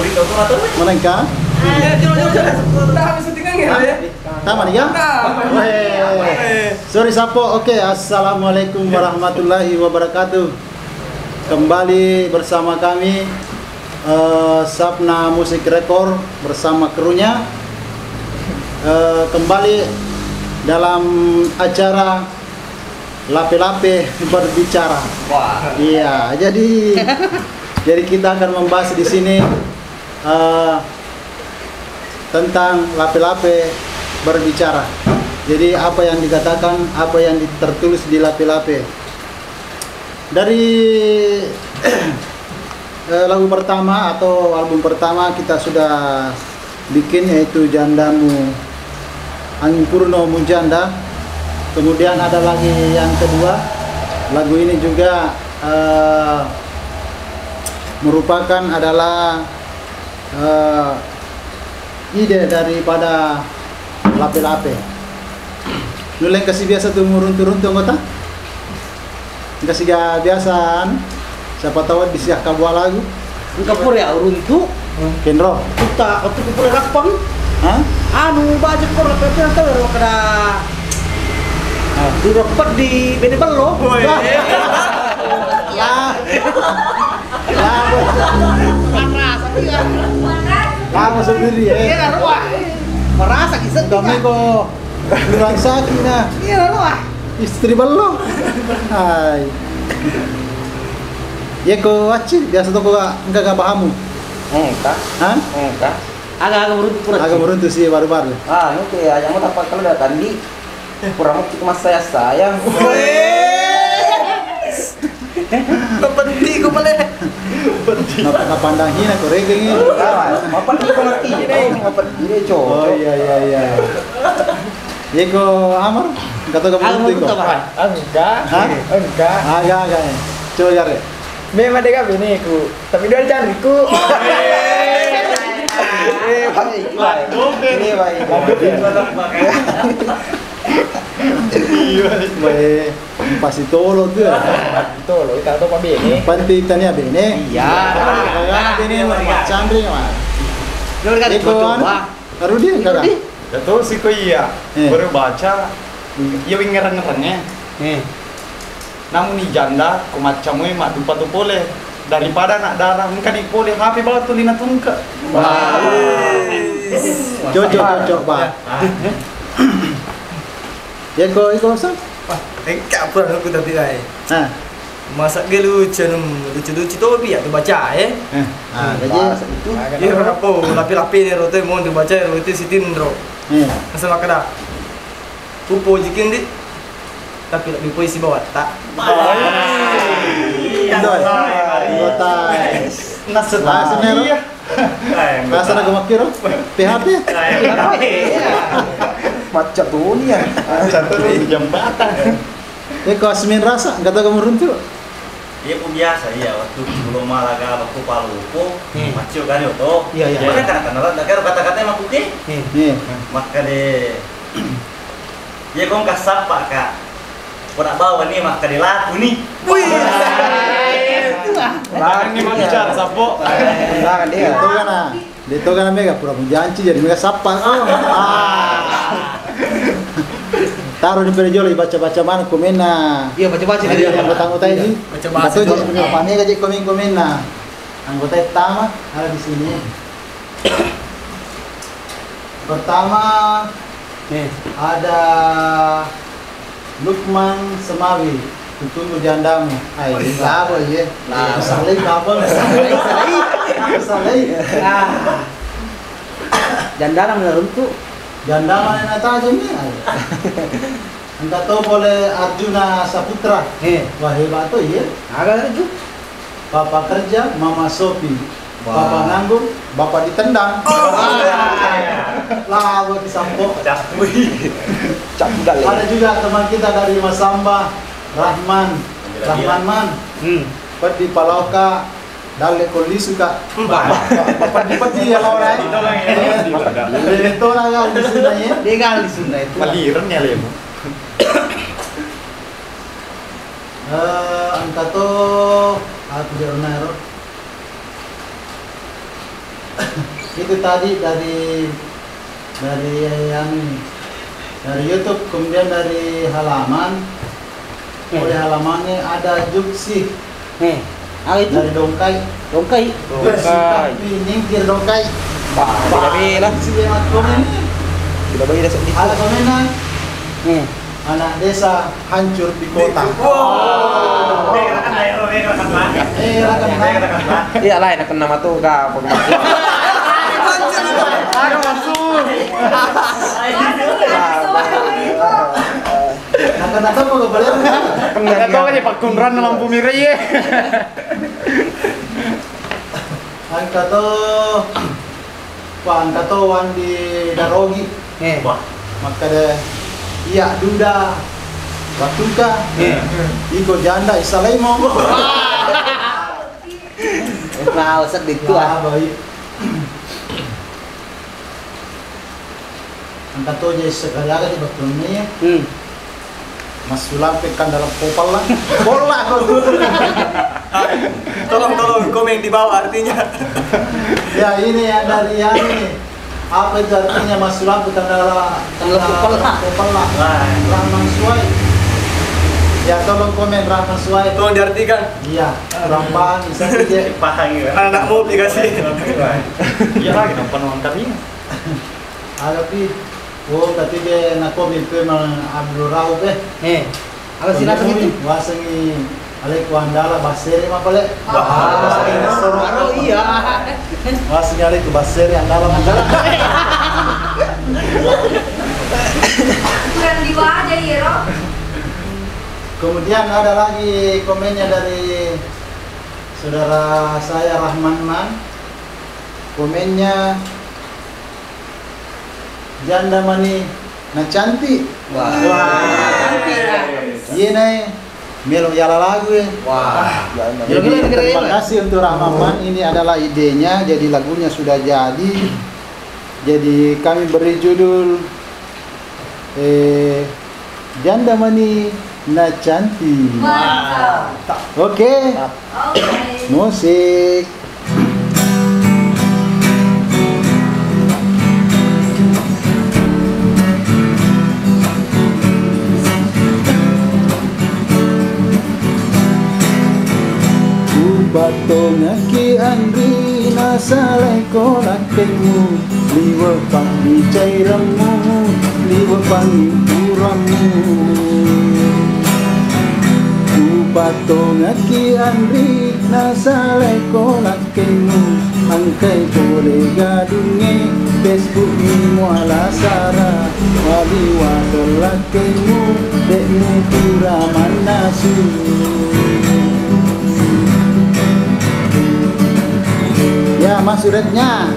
Mana ka? Tama nih ya? Sorry Sapo. Oke, assalamualaikum warahmatullahi wabarakatuh. Kembali bersama kami Sapna Musik Record bersama krunya. Kembali dalam acara Lape-Lape berbicara. Wah. Iya, jadi kita akan membahas di sini tentang Lape-Lape berbicara. Jadi apa yang dikatakan, apa yang tertulis di Lape-Lape. Dari lagu pertama atau album pertama kita sudah bikin, yaitu Jandamu Angin Purno Mujanda. Kemudian ada lagi yang kedua. Lagu ini juga merupakan adalah ide daripada Lape-Lape. Nuleng kasih biasa tuh turun kota. Kasih biasaan. Siapa tahu bisa kabuah lagu. Kapur ya uruntu. Kenro. Kita waktu kapur rapang. Hah? Anu baju kor Lape-Lape tahu ya kada. Di rapat di Benebel loh. Ya. Kamu sendiri ya. Iya ruah. Merasa kisah Kami kok kurang sakit nah. Iya ruah. Istri belum. Hai. Ya kok wajib biasa tuh kok enggak pahamu. Enggak. Hah? Enggak. Agak meruntuh pura. Agak meruntuh sih baru-baru. Ah, itu ya yang mau dapat kalau datang di kurang waktu mas saya sayang. Penting kau boleh. Napa pandangi nak korega ini. Apa nih kau ngerti? Apa ini cowok? Oh iya. Ya kok Amar, kata kamu penting kok. Enggak. Hah? Enggak. Agak. Coba cari. Memang dia bini ku, tapi dia cariku. Baik. Iya, pasti tolo tuh. Itu loh, kita tahu apa bini. Panti tanya bene. Iya. Kagak bene macam ni mah. Lu kan coba. Taruh dia kagak. Ya tuh sih kok iya, baru baca, ya ngereng-ngerengnya. Namun ni janda, ku macamnya mak dupa tu boleh. Daripada nak darah, mungkin boleh HP bawa tu lina tungke. Cocok bah. Ya kok iko sah? Enggak pernah aku tapi ai. Nah, Masak dia lucu tu biar tu baca gaji. Dia apa? Lapi-lapi ni rote mau tu baca rote sitin ro. Asal kada. Pupo jikin di. Tapi lebih puisi bawa tak. Anggota. Nasenero. Nasa na gumakiro? PHP? Macam tu ni ya. Satu jembatan. Ya kok Asmin rasa, enggak tahu kamu runtuh. Iya pun biasa iya waktu sebelum malaga waktu palupo macio kan itu. Iya. Mana kan kata-kata emang putih. Nih. Maka de ya kong kasap pak kak. Pernah bawa nih maka de laku nih. Larang nih mau bicara sapo. Larang dia. Itu kan mega pura janji jadi mega sapa. Taruh di perjol baca-baca mana komena. Iya baca-baca Jadi anggota ini. Baca-baca Itu jadi pane gaji komen-komena. Anggota pertama ada di sini. Pertama ada Lukman Semawi, Tunggu Jandamu. Ai, apa ya? Saleh kabel. Saleh. Jandana menuruntu. Jandamu yang nata aja nih. Enggak tahu boleh Arjuna Saputra. Wah hebat tuh ya. Agak itu. Papa kerja, Mama Sopi. Papa nganggur, Bapak ditendang. Lah, buat disampok. Ada juga teman kita dari Masamba, Rahman Man. Di Palauka, Dale kondisi suka. Pati ya orang. Itu orang di Sunda ya. Dia di Sunda itu. Maliran ya lemu. Angka to aku di Ronero. itu tadi dari YouTube, kemudian dari halaman. Oleh halamannya ada Juksi Itu dari Dongkai. Dongkai. Tapi nyingkir Dongkai. Bila-bila. Si Demat komen. Bila-bila sedih. Ada komenan. Anak desa hancur di kota. Iya lah, enak nama tuh kak. Ada masuk. Nata mau boleh. Enggak tahu aja Pak Kunran lampu merah ya. Angkato wan di Darogi. Maka deh iya duda batuka. Iko janda isalaimo. Nah, sedih tuh ah. Baik. Angkato jadi segala di batulnya. Mas Sulampekan dalam popal lah. Bola kau. Tolong komen di bawah artinya. Ya ini yang dari yang ini. Apa itu artinya Mas Sulampekan dalam popal lah. Rahman Suai. Ya tolong komen Rahman Suai. Tolong diartikan. Iya, kurang paham bisa saja. Paham ya. Anak mau dikasih. Iya lagi penuhan kami. Agapi. Oh, tapi dia nak komen ke Abdul Rauf Apa sih nak gitu? Wasangi Alek Wandala Baseri mah pale. Iya. Wasangi Alek Baseri Andala Mandala. Bukan di bawah jadi ya, Kemudian ada lagi komennya dari saudara saya Rahman Man. Komennya janda mani na cantik. Wah. Cantik. Iya nih. Melo yala lagu ya. Wah. Jadi terima kasih untuk Rahman Man. Ini adalah idenya. Jadi lagunya sudah jadi. Jadi kami beri judul Janda Mani Na Cantik. Mantap. Oke. Oke. Musik. Batong aki andri nasalay ko lakemu liwa pang bicairamu liwa pang impuramu batong aki andri nasalay ko lakemu angkay kore gadunge Facebook ni mo alasara waliwa lakemu dekmu puraman nasu. Ya, Mas suratnya.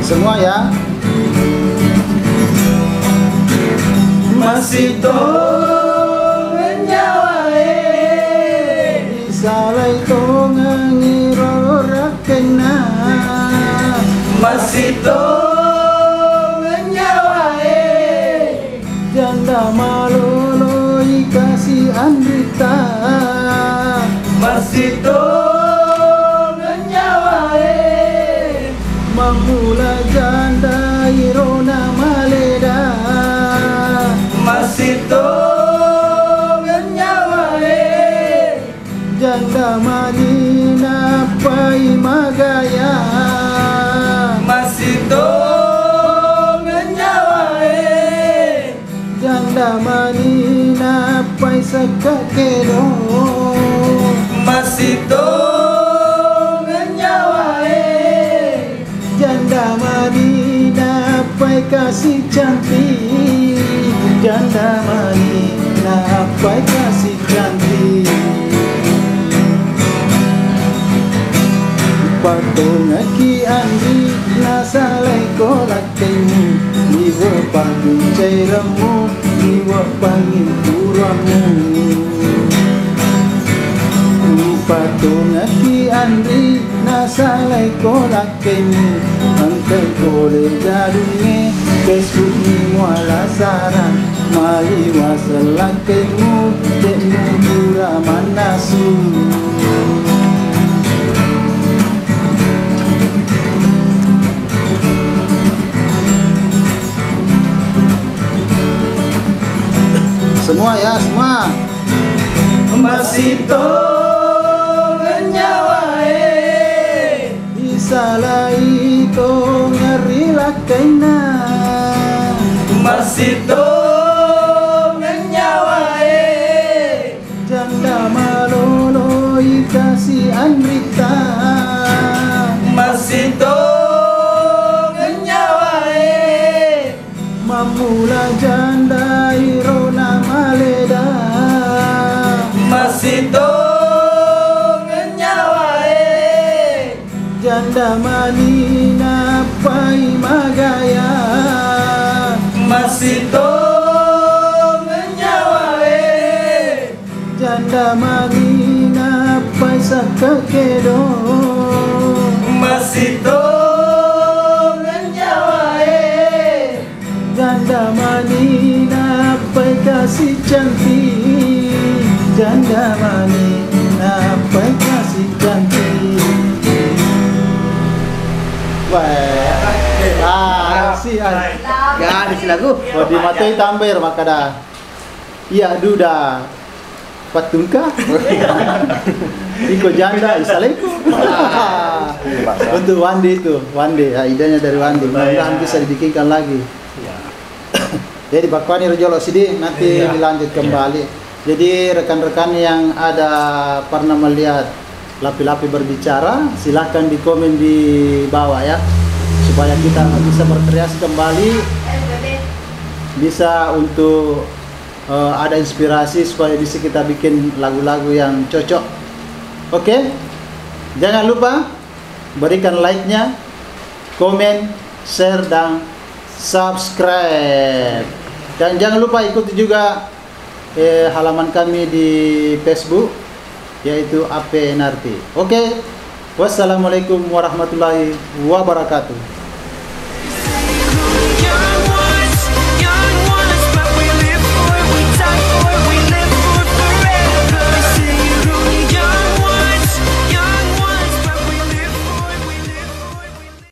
Semua ya. Masih tongan nyawa disalai tongan ngirora kena. Masih janda maloloi kasih andita masih tongan nyawa mamula janda irona maleda masih tongan nyawa janda madina pai magaya masih janda manina pai sakakero masih tongan nyawa janda manina pai kasih cantik janda manina pai kasih cantik patong aki andi nasalay ko lakemu liwa pangin cairamu liwa pangin puramu patong aki andi nasalay ko lakemu angkay kore gadunge Facebook ni mo alasaran mai wasalakemu dekmu mura manasu. Semua ya, semua. Masito nyawae Isalai ko ngarilah kaina. Masito nyawae Janda malolo ikasi andrita. Masito nyawae Mamula janda irona maleda. Masito nyawae Janda manina pai magaya. Masito nyawae Janda manina pai sakakedo. Masito nyawae Janda manina pai kasih cantik. Janda manina pai kasih cantik. Wah, sian. Gadis lagu. Oh, di matai tambir makada. Iya duda. Patungka. Iko janda isaleku. Untuk Wandi itu, Wandi, ya, idenya dari Wandi. Mudah-mudahan bisa dibikinkan lagi. Jadi Bakwani Rojolo Sidi nanti dilanjut kembali. Jadi rekan-rekan yang ada pernah melihat Lapi-Lapi berbicara, silahkan di komen di bawah ya, supaya kita bisa berkreasi kembali, bisa untuk ada inspirasi supaya bisa kita bikin lagu-lagu yang cocok. Oke, jangan lupa berikan like-nya, komen, share, dan subscribe. Dan jangan lupa ikuti juga halaman kami di Facebook, yaitu AP NRT. Oke, wassalamualaikum warahmatullahi wabarakatuh.